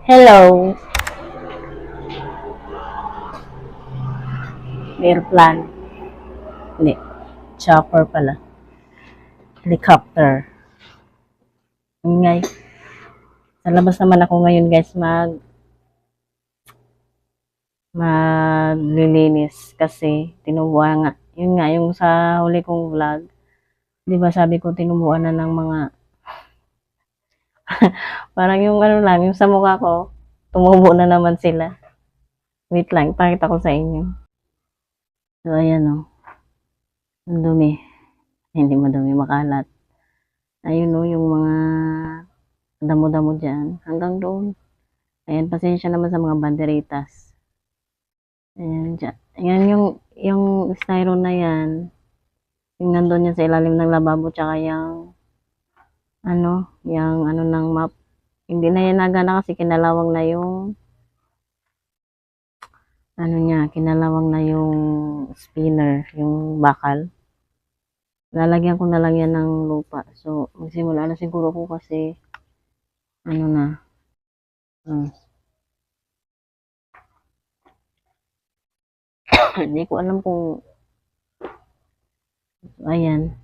Hello, airplane. Hindi, chopper pala. Helicopter. Ingay. Sa labas naman ako ngayon guys maglilinis kasi tinubuan nga. Yun nga, yung sa huli kong vlog. Di ba sabi ko tinubuan na ng mga, parang yung ano lang, yung sa mukha ko, tumubo na naman sila. Wait lang, pakita ko sa inyo. So ayan o, ang dumi. Hindi madumi, makalat. Ayun o, yung mga damo-damo dyan. Hanggang doon. Ayan, pasensya naman sa mga banderitas. Ayan, dyan. Ayan yung styro na yan. Yung nandun yan sa ilalim ng lababo, tsaka yung ano ng map. Hindi na yan nagana kasi kinalawang na yung, kinalawang na yung spinner, yung bakal. Lalagyan ko na lang yan ng lupa. So, magsimula na siguro ko kasi, ano na, hindi ko alam kung, ayan.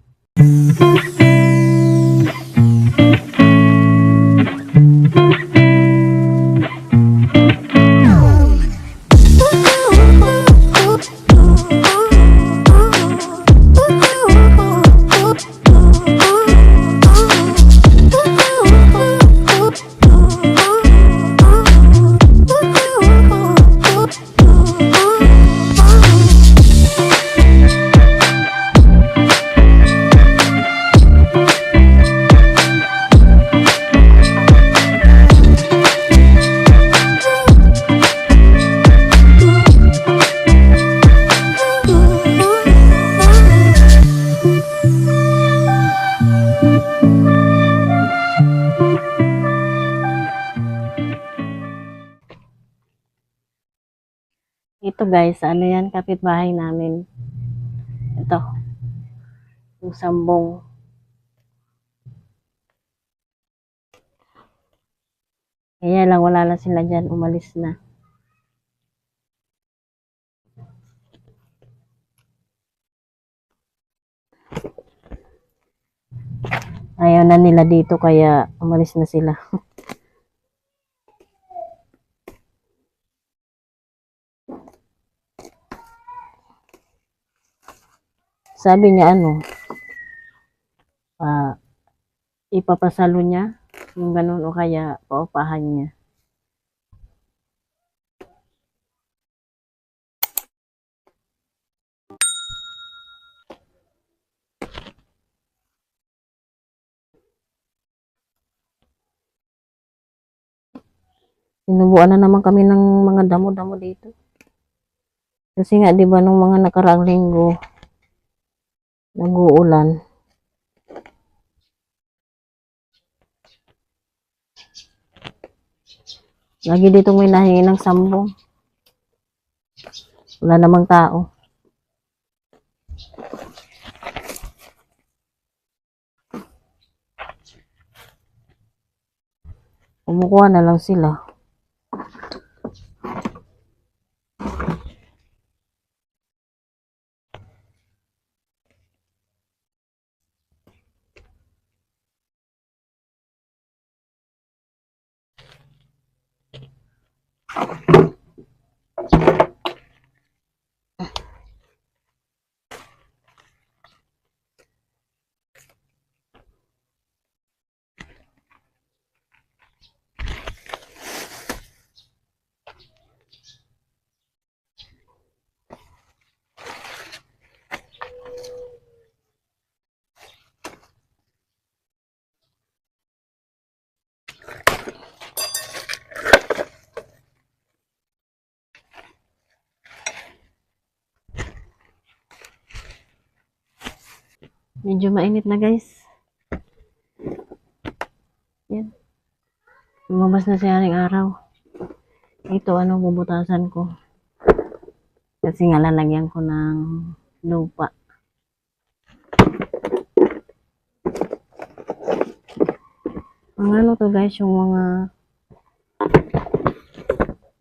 Ito guys, ano yan, kapitbahay namin. Ito, yung sambong. Kaya lang, wala na sila dyan, umalis na. Ayaw na nila dito, kaya umalis na sila. Sabi niya ipapasalo niya, yung ganun, o kaya paupahan niya. Sinubuan na naman kami ng mga damo-damo dito. Kasi nga, di ba, nung mga nakaraang linggo, nag-uulan. Lagi dito may nahingi ng sambong. Wala namang tao. Kumukuha na lang sila. Medyo mainit na guys. Yan. Lumabas na si Haring Araw. Ito, bubutasan ko. Kasi nga lalagyan ko ng lupa. Ang to guys, yung mga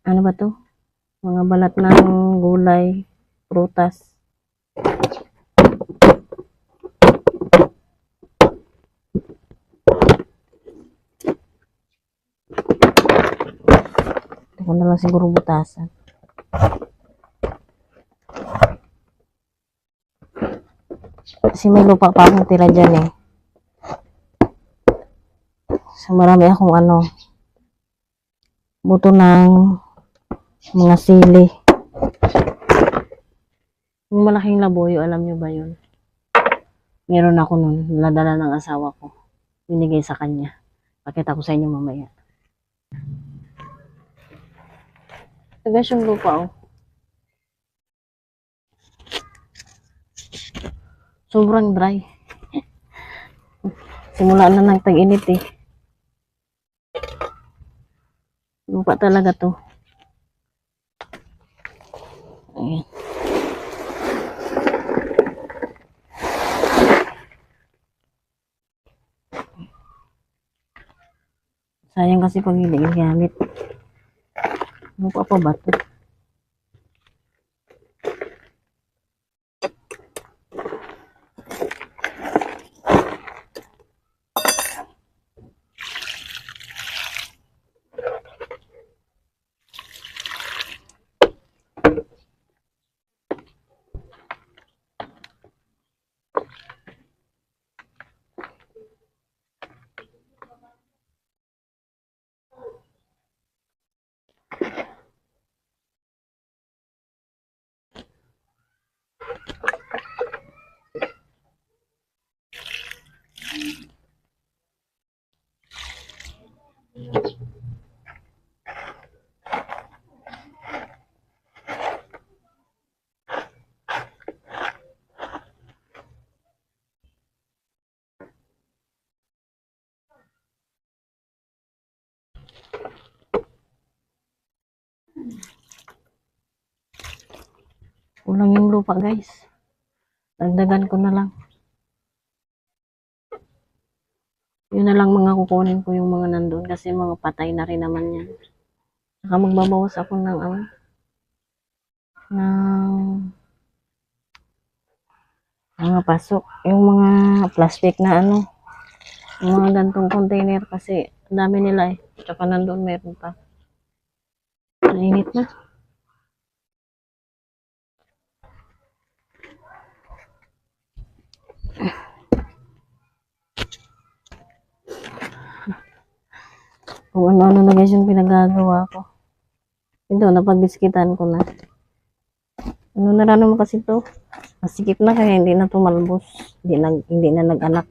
ano ba to? Mga balat ng gulay, prutas. Ito ko na lang siguro butasan. Kasi may lupa pa akong tira dyan eh. So marami akong buto ng mga sili. Yung malaking labuyo, alam nyo ba yun? Meron ako nun, nadala ng asawa ko. Binigay sa kanya. Pakita ko sa inyo mamaya. Ito guys yung lupa oh. Sobrang dry. Simula na ng tag-init eh. Lupa talaga to. Ayan. Sayang kasi pag hindi gamit. Lupa pa ba to? Kulang yung lupa guys. Dagdagan ko na lang. Yun na lang mga kukunin ko yung mga nandun kasi mga patay na rin naman yan. Saka magbabawas ako ng mga pasok. Yung mga plastic na yung mga gantong container kasi ang dami nila eh. Tsaka nandun meron pa. Mainit na. Kung ano-ano na guys yung pinagagawa ko. Ito, napagbiskitan ko na. Ano na rin naman kasi to? Masikip na kaya hindi na tumalbos. Hindi na nag-anak.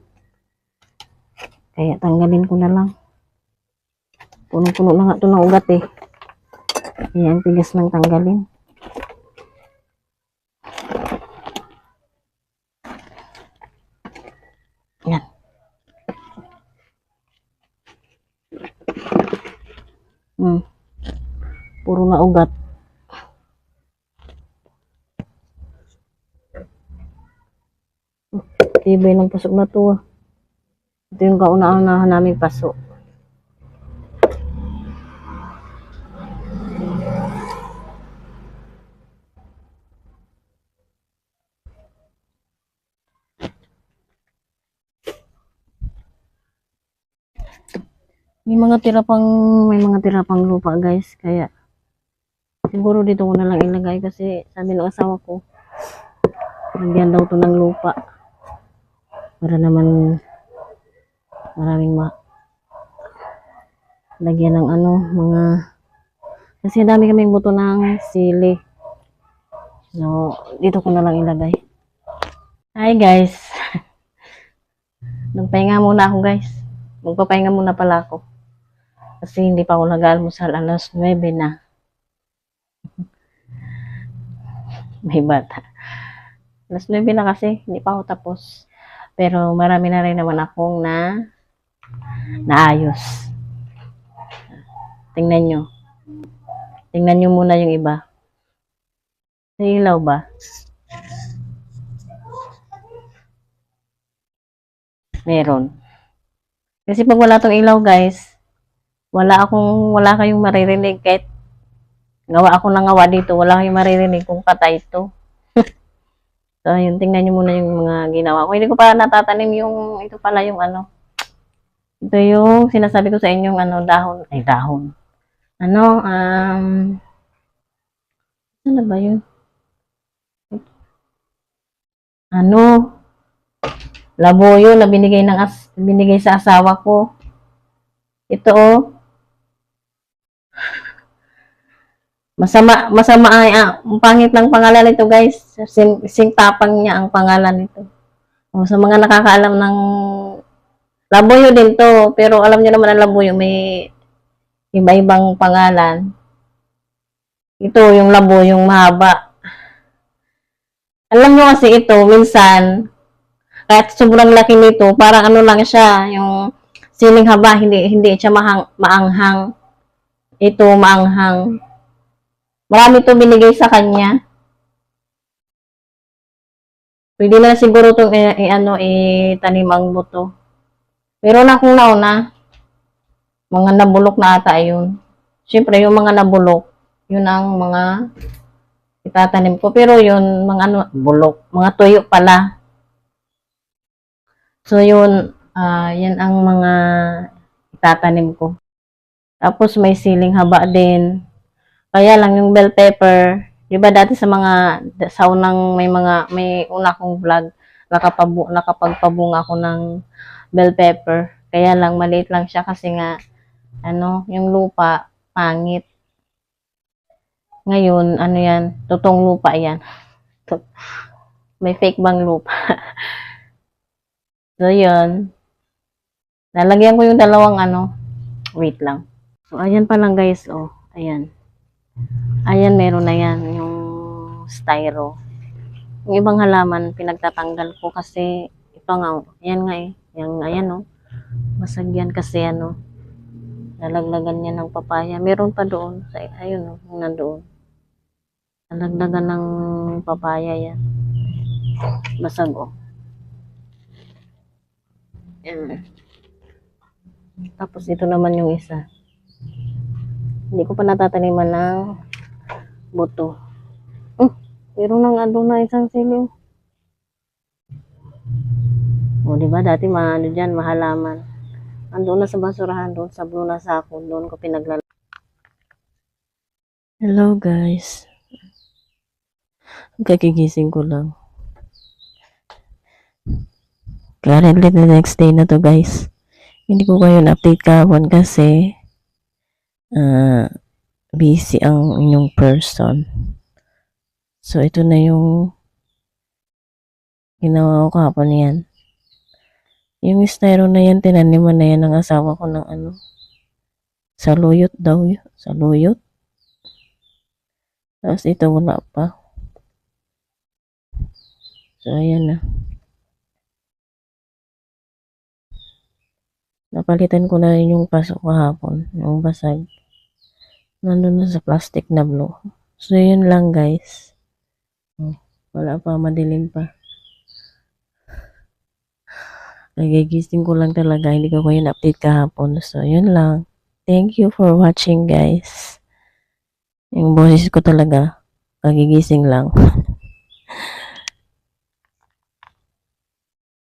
Kaya tanggalin ko na lang. Punong-puno na nga to ng ugat eh. Kaya ang tigas ng tanggalin. Yan. Puro na ugat. Tibay ng pasok na to ah. Ito yung kauna-unahan namin pasok. May mga tira pang lupa guys. Kaya siguro dito ko na lang ilagay kasi sabi ng asawa ko lagyan daw to ng lupa. Para naman maraming lagyan ng mga kasi dami kaming buto ng sili. So, dito ko na lang ilagay. Hi guys. Nagpahinga muna ako guys. Magpapahinga muna pala ako. Kasi hindi pa ako nag-almusal, alas 9 na. May bata. Alas 9 na kasi, hindi pa ako tapos. Pero marami na rin naman akong naayos. Tingnan nyo. Tingnan nyo muna yung iba. Sa ilaw ba? Meron. Kasi pag wala tong ilaw guys, wala kayong maririnig kahit Gawa ako ng gawa dito. Wala kayong maririnig kung patay ito. So, yun, tingnan nyo muna yung mga ginawa ko. Hindi ko pa natatanim yung, ito pala yung ano. Ito yung sinasabi ko sa inyong ano, dahon. Ay, dahon. Ano, ano ba yun? Ano, laboyo na binigay sa asawa ko. Ito, oh. Masama ay, ang pangit ng pangalan nito, guys. Singtapang niya ang pangalan nito. O, sa mga nakakaalam ng labuyo din to, pero alam niyo naman ang labuyo, may iba-ibang pangalan. Ito, yung labuyong mahaba. Alam niyo kasi ito, minsan, kahit sobrang laki nito, parang ano lang siya, yung siling haba, hindi siya maanghang. Ito, maanghang. Marami to binigay sa kanya. Pwede na siguro itong itanim ang buto. Pero na kung nauna, mga nabulok na ata yun. Siyempre, yung mga nabulok, yun ang mga itatanim ko. Pero yun, mga ano, bulok, mga tuyo pala. So yun, yan ang mga itatanim ko. Tapos may siling haba din. Kaya lang yung bell pepper, 'di ba dati sa unang may una kong vlog, nakapagpabunga ako ng bell pepper. Kaya lang maliit lang siya kasi nga ano, yung lupa pangit. Ngayon, ano yan, totoong lupa yan. May fake bang lupa. So yun, lalagyan ko yung dalawang ano, wait lang. So ayan pa lang guys, oh, ayan. Ayan, meron na yan, yung styro. Yung ibang halaman, pinagtatanggal ko kasi ito nga, yan nga eh. Yung, ayan oh. Basag yan kasi ano. Lalaglagan niya ng papaya. Meron pa doon. Ayun oh, yung nandoon. Lalaglagan ng papaya yan. Basag oh. Yan. Tapos ito naman yung isa. Hindi ko pa natataniman ng buto. Meron nang andun na isang sili. O, di ba? Dati ano dyan, mahalaman. Andun na sa basurahan, doon sa blue na sako, doon ko pinaglalagay. Hello guys. Kagigising ko lang. Currently the next day na to guys. Hindi ko kayo na-update kahapon kasi busy ang inyong person. So ito na yung ginawa ko kahapon yan. Yung styro na yan, tinaniman na yan ng asawa ko ng ano. Saluyot daw yun. Saluyot. Tapos ito wala pa. So ayan na. Napalitan ko na rin yung paso kahapon. Yung basag. Nandun na sa plastic na blue. So yun lang guys. Wala pa, madilim pa. Nagigising ko lang talaga. Hindi ko yun update kahapon. So yun lang. Thank you for watching guys. Yung boses ko talaga, kagigising lang.